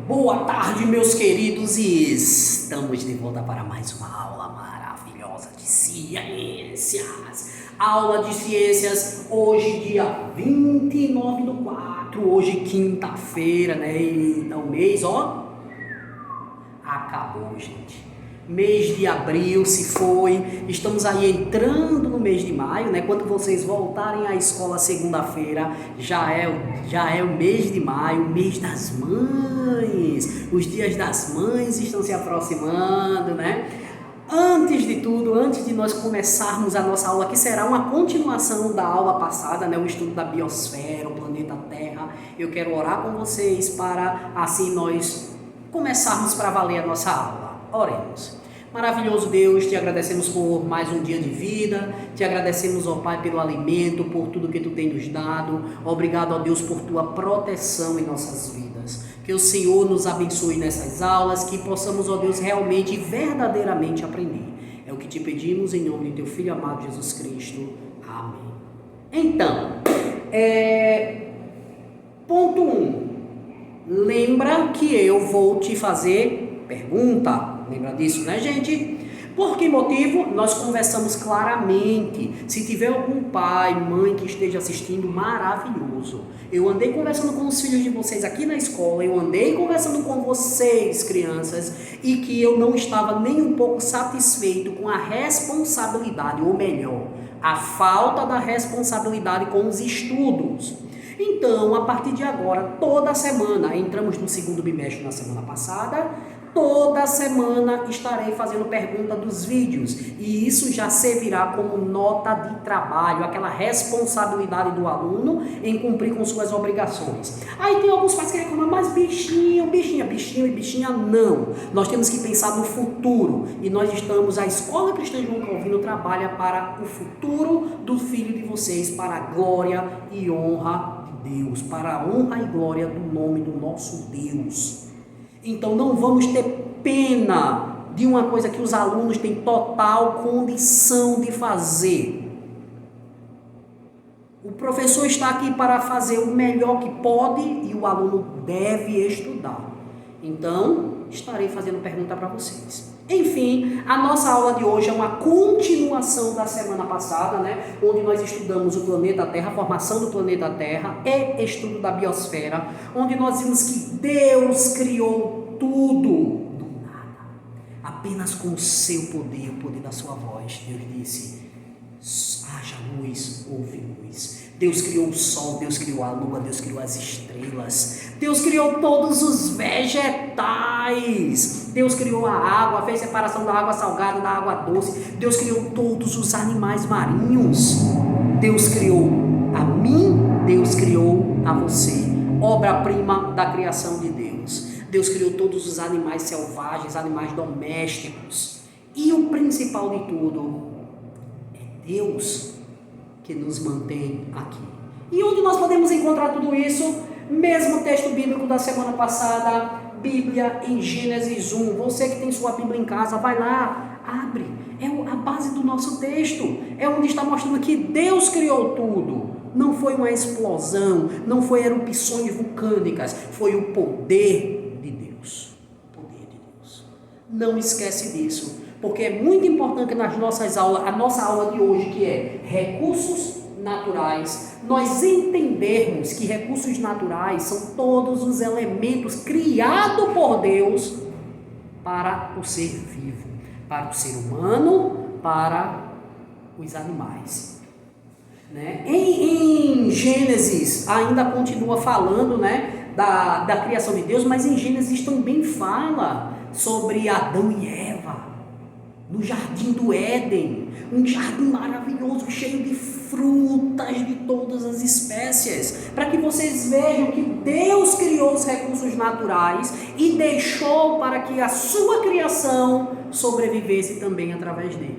Boa tarde, meus queridos, e estamos de volta para mais uma aula maravilhosa de ciências. Aula de ciências, hoje dia 29/4, hoje quinta-feira, né? Então o mês, acabou, gente. Mês de abril se foi, estamos aí entrando no mês de maio, né? Quando vocês voltarem à escola segunda-feira, já é o mês de maio, mês das mães. Os dias das mães estão se aproximando, né? Antes de tudo, antes de nós começarmos a nossa aula, que será uma continuação da aula passada, né? O estudo da biosfera, o planeta Terra, eu quero orar com vocês para assim nós começarmos para valer a nossa aula. Oremos. Maravilhoso Deus, te agradecemos por mais um dia de vida, te agradecemos, ó Pai, pelo alimento, por tudo que tu tem nos dado. Obrigado, ó Deus, por tua proteção em nossas vidas. Que o Senhor nos abençoe nessas aulas, que possamos, ó Deus, realmente e verdadeiramente aprender. É o que te pedimos em nome de teu Filho amado Jesus Cristo. Amém. Então, ponto 1. Lembra que eu vou te fazer pergunta. Lembra disso, né, gente? Por que motivo? Nós conversamos claramente. Se tiver algum pai, mãe que esteja assistindo, maravilhoso. Eu andei conversando com os filhos de vocês aqui na escola, eu andei conversando com vocês, crianças, e que eu não estava nem um pouco satisfeito com a responsabilidade, ou melhor, a falta da responsabilidade com os estudos. Então, a partir de agora, toda semana, entramos no segundo bimestre na semana passada, toda semana estarei fazendo pergunta dos vídeos e isso já servirá como nota de trabalho, aquela responsabilidade do aluno em cumprir com suas obrigações. Aí tem alguns pais que reclamam, mas bichinho e bichinha não. Nós temos que pensar no futuro e nós estamos, a Escola Cristã João Calvino trabalha para o futuro do filho de vocês, para a glória e honra de Deus, para a honra e glória do nome do nosso Deus. Então não vamos ter pena de uma coisa que os alunos têm total condição de fazer. O professor está aqui para fazer o melhor que pode e o aluno deve estudar. Então, estarei fazendo pergunta para vocês. Enfim, a nossa aula de hoje é uma continuação da semana passada, né? Onde nós estudamos o planeta Terra, a formação do planeta Terra e estudo da biosfera, onde nós vimos que Deus criou tudo do nada, apenas com o seu poder, o poder da sua voz. Deus disse, haja luz, houve luz. Deus criou o sol, Deus criou a lua, Deus criou as estrelas, Deus criou todos os vegetais, Deus criou a água, fez separação da água salgada da água doce, Deus criou todos os animais marinhos, Deus criou a mim, Deus criou a você, obra-prima da criação de Deus. Deus criou todos os animais selvagens, animais domésticos, e o principal de tudo é Deus que nos mantém aqui. E onde nós podemos encontrar tudo isso? Mesmo texto bíblico da semana passada, Bíblia em Gênesis 1. Você que tem sua Bíblia em casa, vai lá, abre. É a base do nosso texto. É onde está mostrando que Deus criou tudo. Não foi uma explosão, não foi erupções vulcânicas, foi o poder de Deus. O poder de Deus. Não esquece disso. Porque é muito importante nas nossas aulas, a nossa aula de hoje, que é recursos naturais, nós entendermos que recursos naturais são todos os elementos criados por Deus para o ser vivo, para o ser humano, para os animais. Né? Em Gênesis ainda continua falando, né, da criação de Deus, mas em Gênesis também fala sobre Adão e Eva. No jardim do Éden, um jardim maravilhoso, cheio de frutas de todas as espécies, para que vocês vejam que Deus criou os recursos naturais e deixou para que a sua criação sobrevivesse também através dele.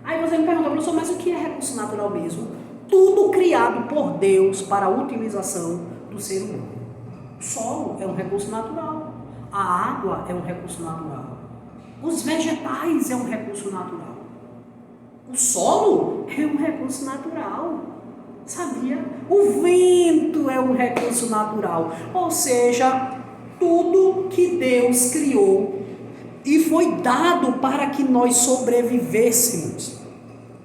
Aí você me pergunta, professor, mas o que é recurso natural mesmo? Tudo criado por Deus para a utilização do ser humano. O solo é um recurso natural, a água é um recurso natural. Os vegetais é um recurso natural. O solo é um recurso natural. Sabia? O vento é um recurso natural. Ou seja, Tudo que Deus criou e foi dado para que nós sobrevivêssemos.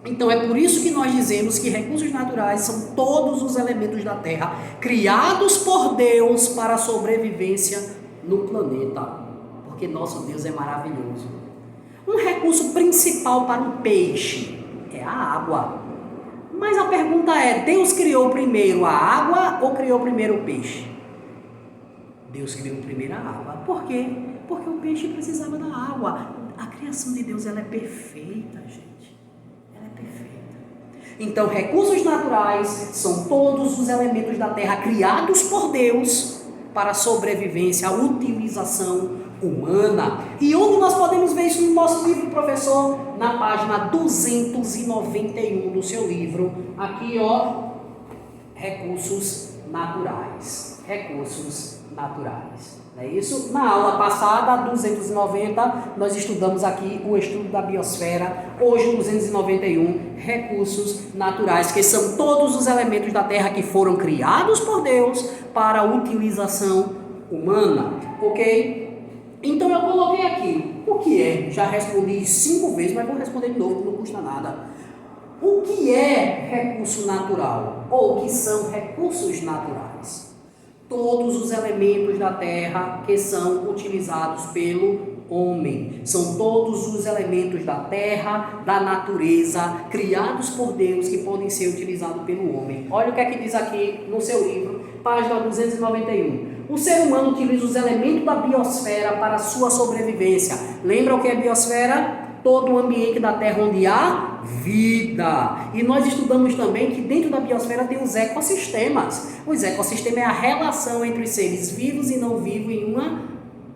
Então é por isso que nós dizemos que recursos naturais são todos os elementos da Terra criados por Deus para a sobrevivência no planeta, porque nosso Deus é maravilhoso. Um recurso principal para o peixe é a água. Mas a pergunta é, Deus criou primeiro a água ou criou primeiro o peixe? Deus criou primeiro a água. Por quê? Porque o peixe precisava da água. A criação de Deus, ela é perfeita, gente. Ela é perfeita. Então, recursos naturais são todos os elementos da terra criados por Deus para a sobrevivência, a utilização humana. E onde nós podemos ver isso no nosso livro, professor? Na página 291 do seu livro. Aqui, ó, recursos naturais. Recursos naturais. É isso? Na aula passada, 290, nós estudamos aqui o estudo da biosfera. Hoje, 291, recursos naturais, que são todos os elementos da Terra que foram criados por Deus para a utilização humana. Ok? Então, eu coloquei aqui. O que é? Já respondi 5 vezes, mas vou responder de novo, que não custa nada. O que é recurso natural? Ou o que são recursos naturais? Todos os elementos da terra que são utilizados pelo homem. São todos os elementos da terra, da natureza, criados por Deus, que podem ser utilizados pelo homem. Olha o que é que diz aqui no seu livro, página 291. O ser humano utiliza os elementos da biosfera para a sua sobrevivência. Lembra o que é biosfera? Todo o ambiente da Terra onde há vida. E nós estudamos também que dentro da biosfera tem os ecossistemas. Os ecossistemas é a relação entre seres vivos e não vivos em uma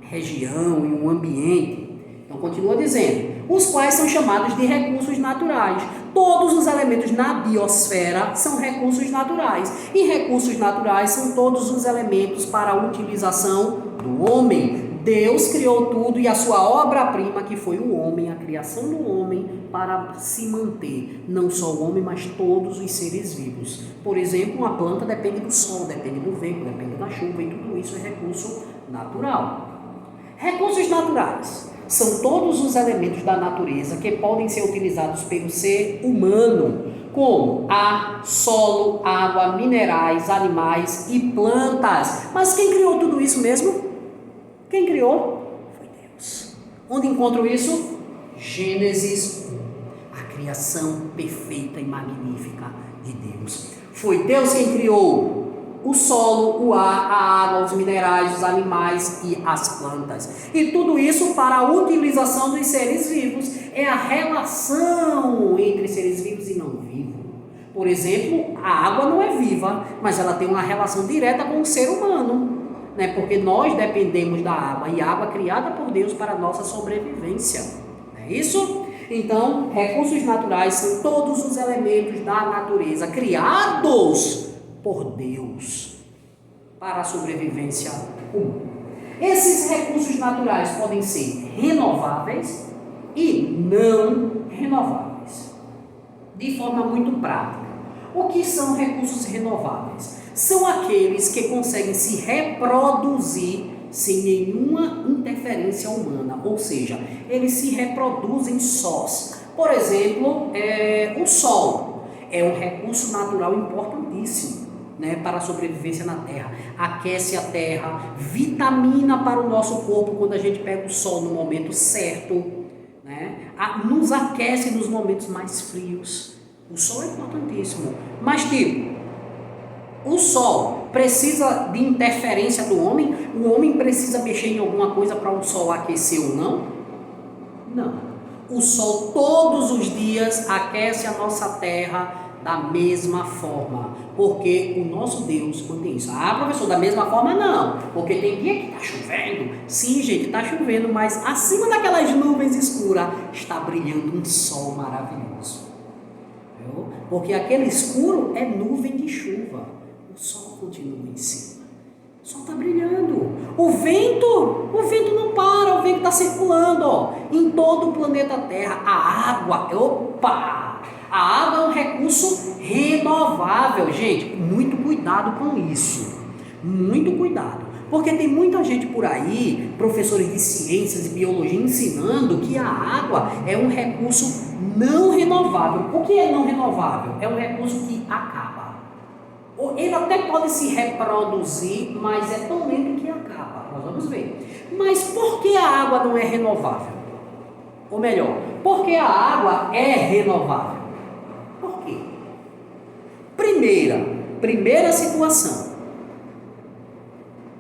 região, em um ambiente. Então continua dizendo, os quais são chamados de recursos naturais. Todos os elementos na biosfera são recursos naturais. E recursos naturais são todos os elementos para a utilização do homem. Deus criou tudo e a sua obra-prima, que foi o homem, a criação do homem, para se manter. Não só o homem, mas todos os seres vivos. Por exemplo, uma planta depende do sol, depende do vento, depende da chuva, e tudo isso é recurso natural. Recursos naturais são todos os elementos da natureza que podem ser utilizados pelo ser humano, como ar, solo, água, minerais, animais e plantas. Mas quem criou tudo isso mesmo? Quem criou? Foi Deus. Onde encontro isso? Gênesis 1. A criação perfeita e magnífica de Deus. Foi Deus quem criou o solo, o ar, a água, os minerais, os animais e as plantas. E tudo isso para a utilização dos seres vivos. É a relação entre seres vivos e não vivos. Por exemplo, a água não é viva, mas ela tem uma relação direta com o ser humano. Né? Porque nós dependemos da água, e água criada por Deus para a nossa sobrevivência. Não é isso? Então, recursos naturais são todos os elementos da natureza criados por Deus para a sobrevivência humana. Esses recursos naturais podem ser renováveis e não renováveis. De forma muito prática. O que são recursos renováveis? São aqueles que conseguem se reproduzir sem nenhuma interferência humana, ou seja, eles se reproduzem sós. Por exemplo, o sol é um recurso natural importantíssimo, né, para a sobrevivência na Terra. Aquece a Terra, vitamina para o nosso corpo quando a gente pega o sol no momento certo, né, nos aquece nos momentos mais frios. O sol é importantíssimo, mas o sol precisa de interferência do homem? O homem precisa mexer em alguma coisa para o sol aquecer ou não? Não. O sol todos os dias aquece a nossa terra da mesma forma, porque o nosso Deus mantém isso. Ah, professor, da mesma forma não, porque tem dia que está chovendo. Sim, gente, está chovendo, mas acima daquelas nuvens escuras está brilhando um sol maravilhoso. Viu? Porque aquele escuro é nuvem de chuva. O sol continua em cima. O sol está brilhando. O vento não para, o vento está circulando, ó, em todo o planeta Terra. A água, a água é um recurso renovável. Gente, muito cuidado com isso. Muito cuidado. Porque tem muita gente por aí, professores de ciências e biologia, ensinando que a água é um recurso não renovável. O que é não renovável? É um recurso que acaba. Ele até pode se reproduzir, mas é tão lento que acaba. Nós vamos ver. Mas por que a água não é renovável? Ou melhor, por que a água é renovável? Por quê? Primeira situação.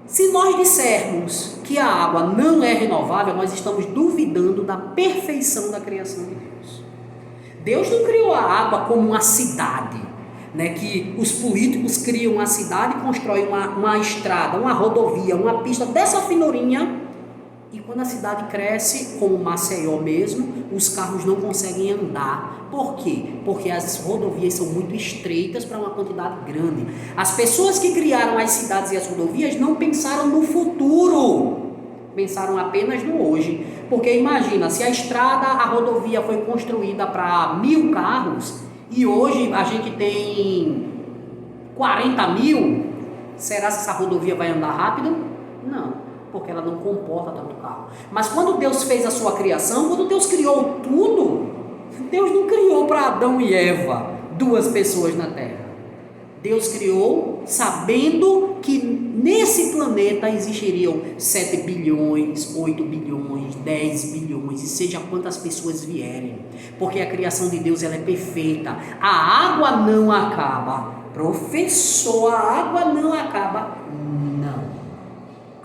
Se nós dissermos que a água não é renovável, nós estamos duvidando da perfeição da criação de Deus. Deus não criou a água como uma cidade, né, que os políticos criam uma cidade e constroem uma estrada, uma rodovia, uma pista dessa finurinha, e quando a cidade cresce, como Maceió mesmo, os carros não conseguem andar. Por quê? Porque as rodovias são muito estreitas para uma quantidade grande. As pessoas que criaram as cidades e as rodovias não pensaram no futuro, pensaram apenas no hoje. Porque imagina, se a estrada, a rodovia foi construída para 1.000 carros, e hoje a gente tem 40.000, será que essa rodovia vai andar rápido? Não, porque ela não comporta tanto carro. Mas quando Deus fez a sua criação, quando Deus criou tudo, Deus não criou para Adão e Eva, 2 pessoas na terra. Deus criou sabendo que nesse planeta existiriam 7 bilhões, 8 bilhões, 10 bilhões, e seja quantas pessoas vierem. Porque a criação de Deus ela é perfeita. A água não acaba. Professor, a água não acaba. Não.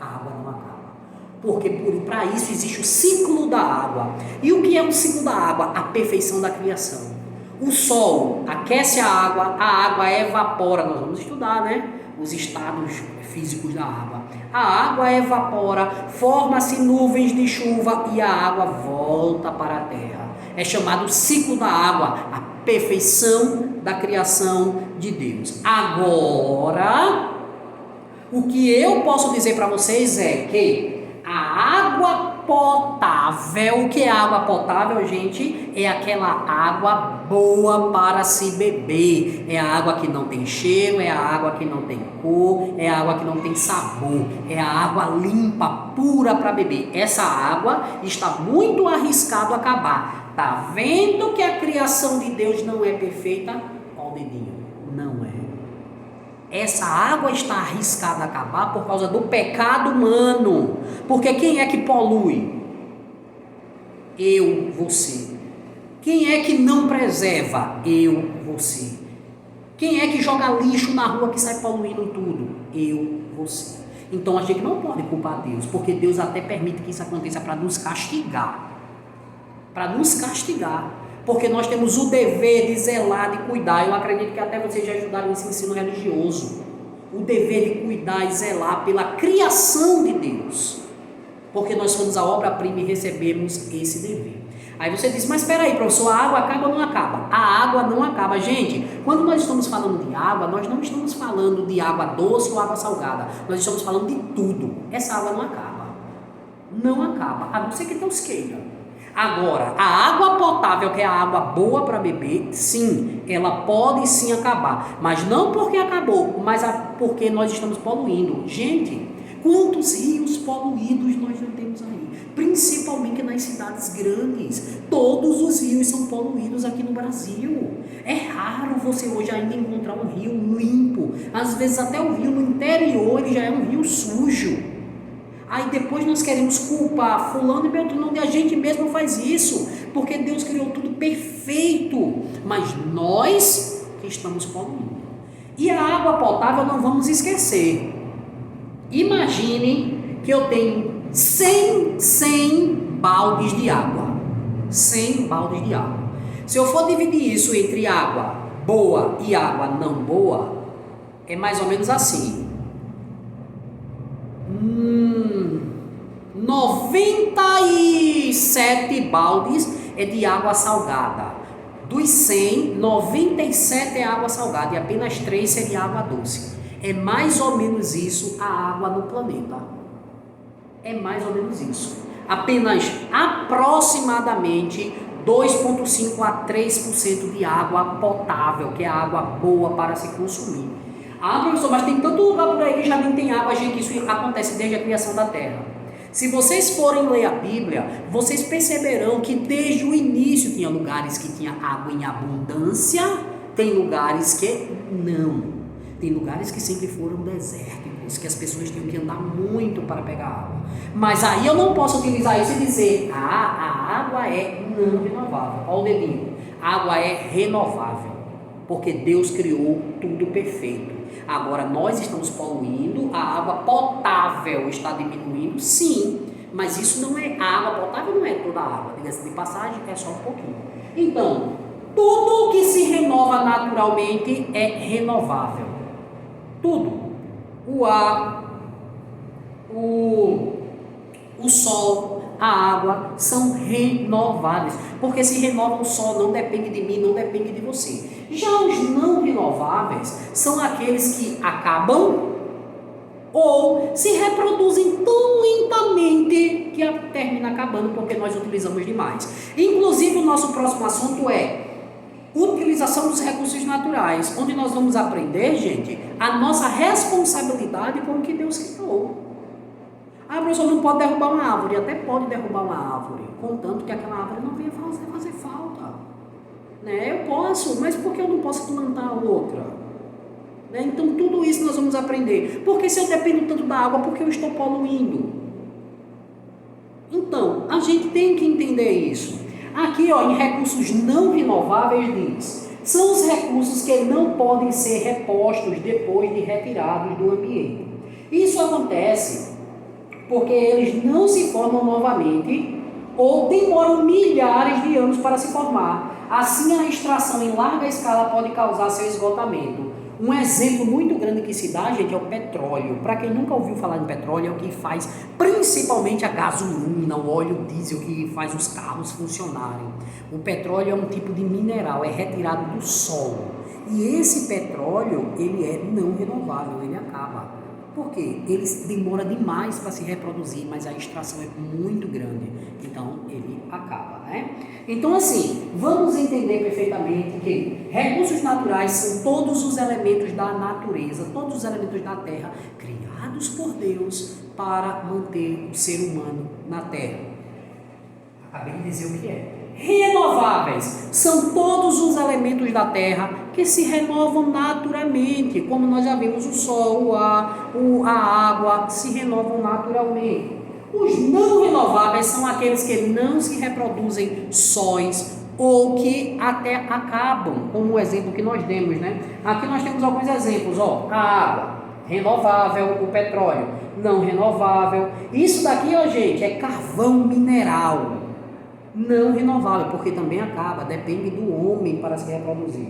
A água não acaba. Porque para isso existe o ciclo da água. E o que é o ciclo da água? A perfeição da criação. O sol aquece a água evapora. Nós vamos estudar, né? Os estados físicos da água. A água evapora, forma-se nuvens de chuva e a água volta para a terra. É chamado ciclo da água, a perfeição da criação de Deus. Agora, o que eu posso dizer para vocês é que a água potável, o que é água potável, gente? É aquela água boa para se beber. É a água que não tem cheiro, é a água que não tem cor, é a água que não tem sabor. É a água limpa, pura para beber. Essa água está muito arriscado acabar. Tá vendo que a criação de Deus não é perfeita? Olha o dedinho, não é. Essa água está arriscada a acabar por causa do pecado humano. Porque quem é que polui? Eu, você. Quem é que não preserva? Eu, você. Quem é que joga lixo na rua que sai poluindo tudo? Eu, você. Então a gente não pode culpar Deus, porque Deus até permite que isso aconteça para nos castigar. Para nos castigar. Porque nós temos o dever de zelar, de cuidar. Eu acredito que até vocês já ajudaram nesse ensino religioso. O dever de cuidar e zelar pela criação de Deus. Porque nós somos a obra-prima e recebemos esse dever. Aí você diz, mas espera aí, professor, a água acaba ou não acaba? A água não acaba. Gente, quando nós estamos falando de água, nós não estamos falando de água doce ou água salgada. Nós estamos falando de tudo. Essa água não acaba. Não acaba, a não ser que Deus queira. Agora, a água potável, que é a água boa para beber, sim, ela pode sim acabar. Mas não porque acabou, mas porque nós estamos poluindo. Gente, quantos rios poluídos nós não temos aí? Principalmente nas cidades grandes. Todos os rios são poluídos aqui no Brasil. É raro você hoje ainda encontrar um rio limpo. Às vezes até o rio no interior ele já é um rio sujo. Aí depois nós queremos culpar fulano e beltrano, e a gente mesmo faz isso, porque Deus criou tudo perfeito, mas nós que estamos poluindo. E a água potável não vamos esquecer. Imagine que eu tenho 100 baldes de água. 100 baldes de água. Se eu for dividir isso entre água boa e água não boa, é mais ou menos assim. 97 baldes é de água salgada. Dos 100, 97 é água salgada e apenas 3 seria água doce. É mais ou menos isso a água no planeta. É mais ou menos isso. Apenas aproximadamente 2,5 a 3% de água potável, que é a água boa para se consumir. Ah, professor, mas tem tanto lugar por aí que já nem tem água, gente, que isso acontece desde a criação da terra. Se vocês forem ler a Bíblia, vocês perceberão que desde o início tinha lugares que tinha água em abundância, tem lugares que não. Tem lugares que sempre foram desérticos, que as pessoas tinham que andar muito para pegar água. Mas aí eu não posso utilizar isso e dizer, a água é não renovável. Olha o dedinho. A água é renovável, porque Deus criou tudo perfeito. Agora nós estamos poluindo, a água potável está diminuindo, sim, mas isso não é, a água potável não é toda a água, diga-se de passagem, é só um pouquinho. Então, tudo que se renova naturalmente é renovável. Tudo. O ar, o sol, a água são renováveis. Porque se renova o sol, não depende de mim, não depende de você. Já os não renováveis são aqueles que acabam ou se reproduzem tão lentamente que termina acabando porque nós utilizamos demais. Inclusive, o nosso próximo assunto é utilização dos recursos naturais, onde nós vamos aprender, gente, a nossa responsabilidade com o que Deus criou. Ah, professor, não pode derrubar uma árvore. Até pode derrubar uma árvore, contanto que aquela árvore não venha fazer falta. Né? Eu posso, mas por que eu não posso plantar outra? Né? Então, tudo isso nós vamos aprender. Porque se eu dependo tanto da água, por que eu estou poluindo? Então, a gente tem que entender isso. Aqui, ó, em recursos não renováveis diz, são os recursos que não podem ser repostos depois de retirados do ambiente. Isso acontece porque eles não se formam novamente ou demoram milhares de anos para se formar. Assim, a extração em larga escala pode causar seu esgotamento. Um exemplo muito grande que se dá, gente, é o petróleo. Para quem nunca ouviu falar em petróleo, é o que faz principalmente a gasolina, o óleo diesel que faz os carros funcionarem. O petróleo é um tipo de mineral, é retirado do solo. E esse petróleo, ele é não renovável, ele acaba. Por quê? Ele demora demais para se reproduzir, mas a extração é muito grande. Então, ele acaba, né? Então, assim, vamos entender perfeitamente que recursos naturais são todos os elementos da natureza, todos os elementos da terra, criados por Deus para manter o ser humano na terra. Acabei de dizer o que é. Renováveis são todos os elementos da terra que se renovam naturalmente, como nós já vimos, o sol, o ar, a água se renovam naturalmente. Os não renováveis são aqueles que não se reproduzem sóis ou que até acabam, como o exemplo que nós demos, né? Aqui nós temos alguns exemplos, ó, a água, renovável, o petróleo, não renovável. Isso daqui, ó, gente, é carvão mineral. Não renovável, porque também acaba, depende do homem para se reproduzir.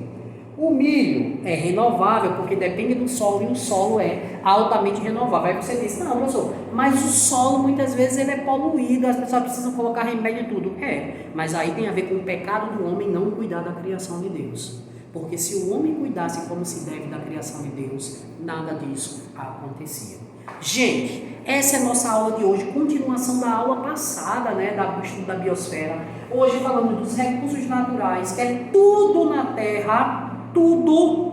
O milho é renovável, porque depende do solo, e o solo é altamente renovável. Aí você diz, não, professor, mas o solo muitas vezes ele é poluído, as pessoas precisam colocar remédio e tudo. É, mas aí tem a ver com o pecado do homem não cuidar da criação de Deus. Porque se o homem cuidasse como se deve da criação de Deus, nada disso acontecia. Gente, essa é a nossa aula de hoje, continuação da aula passada, né, do estudo da biosfera. Hoje falando dos recursos naturais, que é tudo na Terra, tudo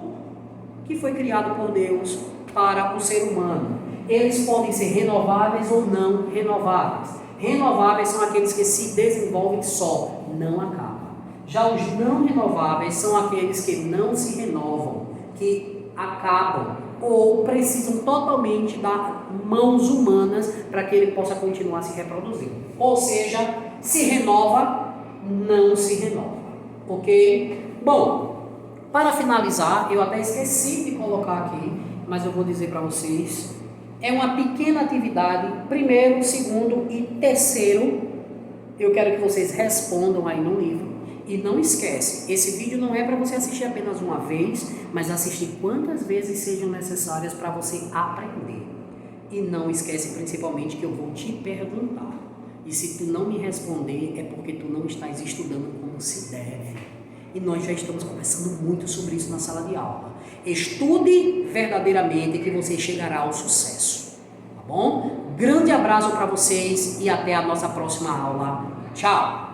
que foi criado por Deus para o ser humano. Eles podem ser renováveis ou não renováveis. Renováveis são aqueles que se desenvolvem só, não acabam. Já os não renováveis são aqueles que não se renovam, que acabam ou precisam totalmente das mãos humanas para que ele possa continuar se reproduzindo. Ou seja, se renova, não se renova. Ok? Bom, para finalizar, eu até esqueci de colocar aqui, mas eu vou dizer para vocês, é uma pequena atividade, primeiro, segundo e terceiro, eu quero que vocês respondam aí no livro. E não esquece, esse vídeo não é para você assistir apenas uma vez, mas assistir quantas vezes sejam necessárias para você aprender. E não esquece principalmente que eu vou te perguntar. E se tu não me responder, é porque tu não estás estudando como se deve. E nós já estamos conversando muito sobre isso na sala de aula. Estude verdadeiramente que você chegará ao sucesso. Tá bom? Grande abraço para vocês e até a nossa próxima aula. Tchau!